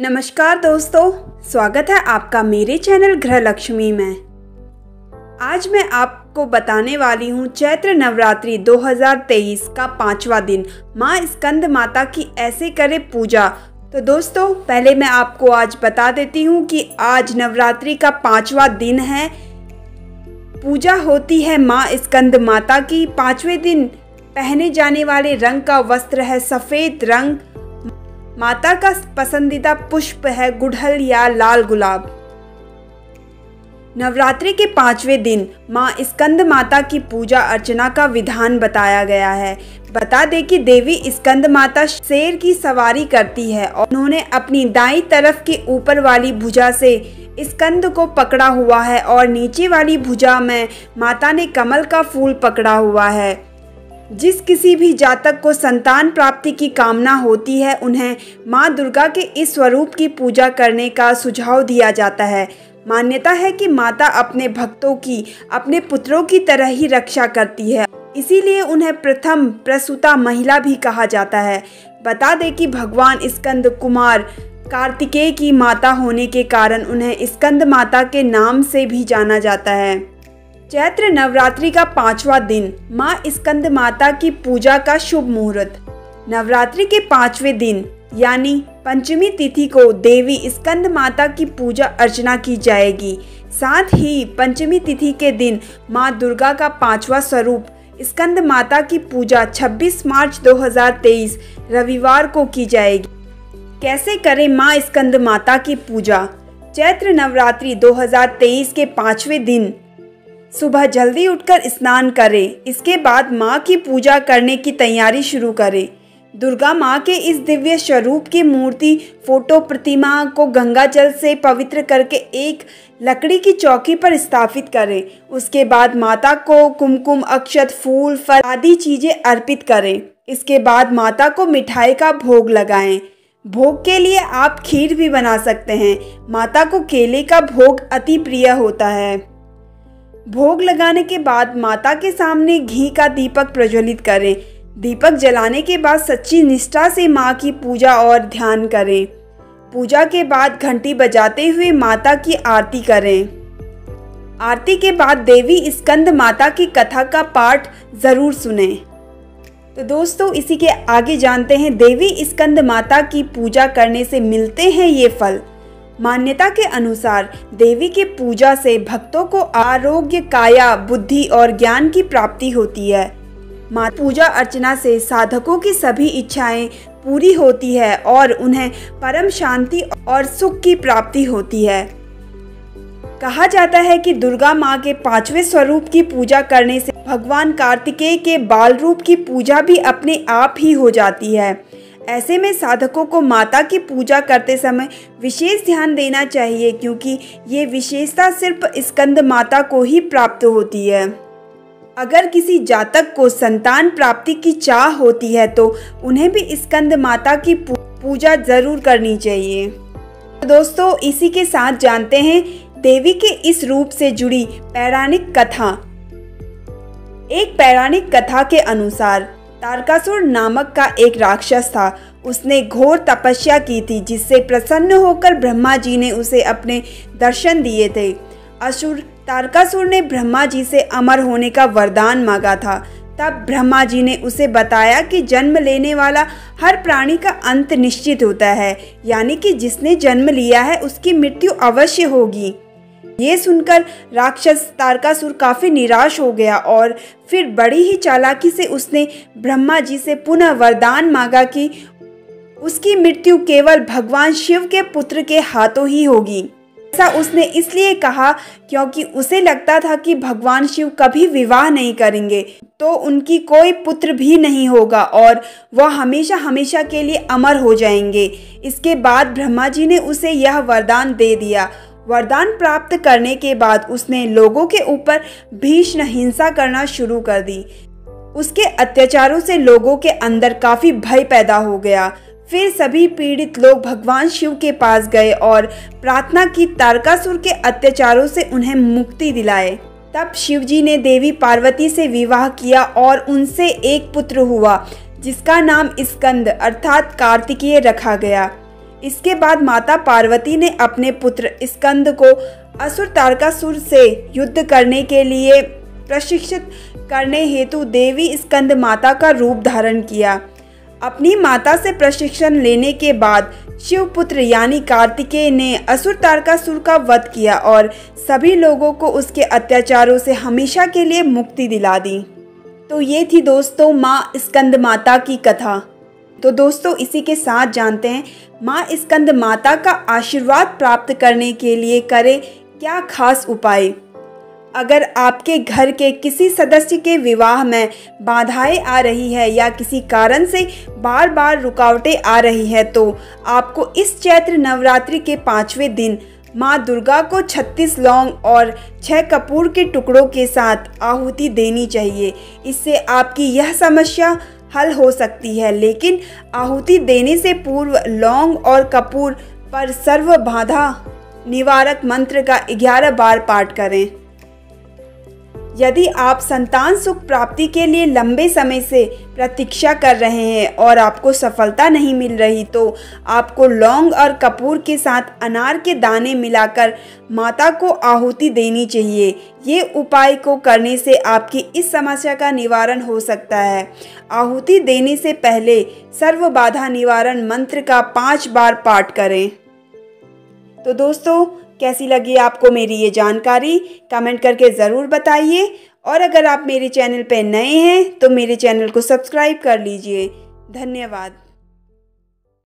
नमस्कार दोस्तों, स्वागत है आपका मेरे चैनल गृह लक्ष्मी में। आज मैं आपको बताने वाली हूँ चैत्र नवरात्रि 2023 का 5वां दिन माँ स्कंद माता की ऐसे करे पूजा। तो दोस्तों पहले मैं आपको आज बता देती हूँ कि आज नवरात्रि का 5वां दिन है। पूजा होती है माँ स्कंद माता की। 5वें दिन पहने जाने वाले रंग का वस्त्र है सफ़ेद रंग। माता का पसंदीदा पुष्प है गुड़हल या लाल गुलाब। नवरात्रि के 5वें दिन माँ स्कंद माता की पूजा अर्चना का विधान बताया गया है। बता दें कि देवी स्कंद माता शेर की सवारी करती है और उन्होंने अपनी दाईं तरफ की ऊपर वाली भुजा से स्कंद को पकड़ा हुआ है और नीचे वाली भुजा में माता ने कमल का फूल पकड़ा हुआ है। जिस किसी भी जातक को संतान प्राप्ति की कामना होती है उन्हें माँ दुर्गा के इस स्वरूप की पूजा करने का सुझाव दिया जाता है। मान्यता है कि माता अपने भक्तों की अपने पुत्रों की तरह ही रक्षा करती है, इसीलिए उन्हें प्रथम प्रसूता महिला भी कहा जाता है। बता दें कि भगवान स्कंद कुमार कार्तिकेय की माता होने के कारण उन्हें स्कंद माता के नाम से भी जाना जाता है। चैत्र नवरात्रि का 5वां दिन माँ स्कंद माता की पूजा का शुभ मुहूर्त। नवरात्रि के 5वें दिन यानी पंचमी तिथि को देवी स्कंद माता की पूजा अर्चना की जाएगी। साथ ही पंचमी तिथि के दिन माँ दुर्गा का 5वां स्वरूप स्कंद माता की पूजा 26 मार्च 2023 रविवार को की जाएगी। कैसे करें माँ स्कंद माता की पूजा? चैत्र नवरात्रि 2023 के 5वें दिन सुबह जल्दी उठकर स्नान करें। इसके बाद माँ की पूजा करने की तैयारी शुरू करें। दुर्गा माँ के इस दिव्य स्वरूप की मूर्ति फोटो प्रतिमा को गंगा जल से पवित्र करके एक लकड़ी की चौकी पर स्थापित करें। उसके बाद माता को कुमकुम अक्षत फूल फल आदि चीज़ें अर्पित करें। इसके बाद माता को मिठाई का भोग लगाएं। भोग के लिए आप खीर भी बना सकते हैं। माता को केले का भोग अति प्रिय होता है। भोग लगाने के बाद माता के सामने घी का दीपक प्रज्वलित करें। दीपक जलाने के बाद सच्ची निष्ठा से माँ की पूजा और ध्यान करें। पूजा के बाद घंटी बजाते हुए माता की आरती करें। आरती के बाद देवी स्कंद माता की कथा का पाठ जरूर सुनें। तो दोस्तों इसी के आगे जानते हैं देवी स्कंद माता की पूजा करने से मिलते हैं ये फल। मान्यता के अनुसार देवी के पूजा से भक्तों को आरोग्य, काया, बुद्धि और ज्ञान की प्राप्ति होती है। माँ पूजा अर्चना से साधकों की सभी इच्छाएं पूरी होती है और उन्हें परम शांति और सुख की प्राप्ति होती है। कहा जाता है कि दुर्गा माँ के 5वें स्वरूप की पूजा करने से भगवान कार्तिकेय के बाल रूप की पूजा भी अपने आप ही हो जाती है। ऐसे में साधकों को माता की पूजा करते समय विशेष ध्यान देना चाहिए, क्योंकि ये विशेषता सिर्फ स्कंद माता को ही प्राप्त होती है। अगर किसी जातक को संतान प्राप्ति की चाह होती है तो उन्हें भी स्कंद माता की पूजा जरूर करनी चाहिए। तो दोस्तों इसी के साथ जानते हैं देवी के इस रूप से जुड़ी पौराणिक कथा। एक पौराणिक कथा के अनुसार तारकासुर नामक का एक राक्षस था। उसने घोर तपस्या की थी, जिससे प्रसन्न होकर ब्रह्मा जी ने उसे अपने दर्शन दिए थे। असुर तारकासुर ने ब्रह्मा जी से अमर होने का वरदान मांगा था। तब ब्रह्मा जी ने उसे बताया कि जन्म लेने वाला हर प्राणी का अंत निश्चित होता है, यानी कि जिसने जन्म लिया है उसकी मृत्यु अवश्य होगी। ये सुनकर राक्षस तारकासुर काफी निराश हो गया और फिर बड़ी ही चालाकी से उसने ब्रह्मा जी से पुनः वरदान मांगा कि उसकी मृत्यु केवल भगवान शिव के पुत्र के हाथों ही होगी। ऐसा उसने इसलिए कहा क्योंकि उसे लगता था कि भगवान शिव कभी विवाह नहीं करेंगे तो उनकी कोई पुत्र भी नहीं होगा और वह हमेशा हमेशा के लिए अमर हो जाएंगे। इसके बाद ब्रह्मा जी ने उसे यह वरदान दे दिया। वरदान प्राप्त करने के बाद उसने लोगों के ऊपर भीषण हिंसा करना शुरू कर दी। उसके अत्याचारों से लोगों के अंदर काफी भय पैदा हो गया। फिर सभी पीड़ित लोग भगवान शिव के पास गए और प्रार्थना की तारकासुर के अत्याचारों से उन्हें मुक्ति दिलाए। तब शिव जी ने देवी पार्वती से विवाह किया और उनसे एक पुत्र हुआ, जिसका नाम स्कंद अर्थात कार्तिकेय रखा गया। इसके बाद माता पार्वती ने अपने पुत्र स्कंद को असुर तारकासुर से युद्ध करने के लिए प्रशिक्षित करने हेतु देवी स्कंद माता का रूप धारण किया। अपनी माता से प्रशिक्षण लेने के बाद शिवपुत्र यानी कार्तिकेय ने असुर तारकासुर का वध किया और सभी लोगों को उसके अत्याचारों से हमेशा के लिए मुक्ति दिला दी। तो ये थी दोस्तों माँ स्कंद माता की कथा। तो दोस्तों इसी के साथ जानते हैं माँ स्कंद माता का आशीर्वाद प्राप्त करने के लिए करें क्या खास उपाय। अगर आपके घर के किसी सदस्य के विवाह में बाधाएं आ रही है या किसी कारण से बार बार रुकावटें आ रही है तो आपको इस चैत्र नवरात्रि के 5वें दिन माँ दुर्गा को 36 लौंग और 6 कपूर के टुकड़ों के साथ आहुति देनी चाहिए। इससे आपकी यह समस्या हल हो सकती है, लेकिन आहुति देने से पूर्व लौंग और कपूर पर सर्व बाधा निवारक मंत्र का 11 बार पाठ करें। यदि आप संतान सुख प्राप्ति के लिए लंबे समय से प्रतीक्षा कर रहे हैं और आपको सफलता नहीं मिल रही तो आपको लौंग और कपूर के साथ अनार के दाने मिलाकर माता को आहुति देनी चाहिए। ये उपाय को करने से आपकी इस समस्या का निवारण हो सकता है। आहुति देने से पहले सर्व बाधा निवारण मंत्र का 5 बार पाठ करें। तो दोस्तों कैसी लगी आपको मेरी ये जानकारी कमेंट करके ज़रूर बताइए, और अगर आप मेरे चैनल पे नए हैं तो मेरे चैनल को सब्सक्राइब कर लीजिए। धन्यवाद।